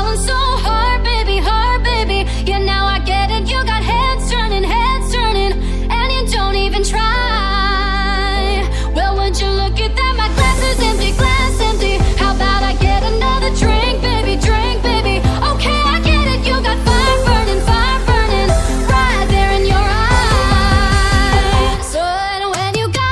falling so hard, baby, hard, baby. Yeah, now I get it. You got heads turning, and you don't even try. Well, would you look at that? My glass is empty, glass empty. How about I get another drink, baby, drink, baby? Okay, I get it. You got fire burning, right there in your eyes. So when you got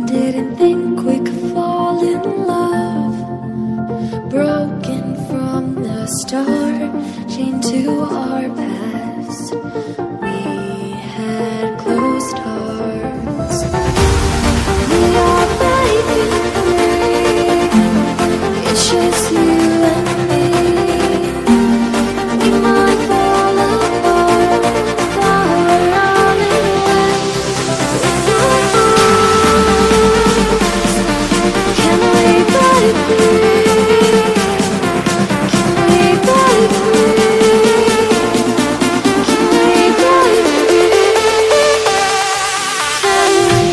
didn't think we could fall in love. Broken from the start, chained to our past. We had closed hearts. We are breaking free. It's just you and me. We might fall apart, far running away. Can we break free? Can we break free? Can we break free? Can we?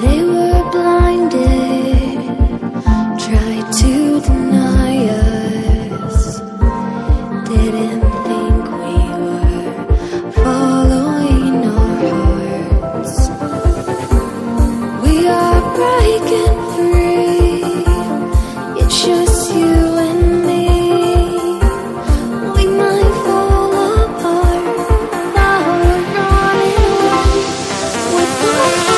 They were blinded, tried to deny us. Didn't think we were following our hearts. We are breaking free. It's just you and me. We might fall apart. Now we're running away with our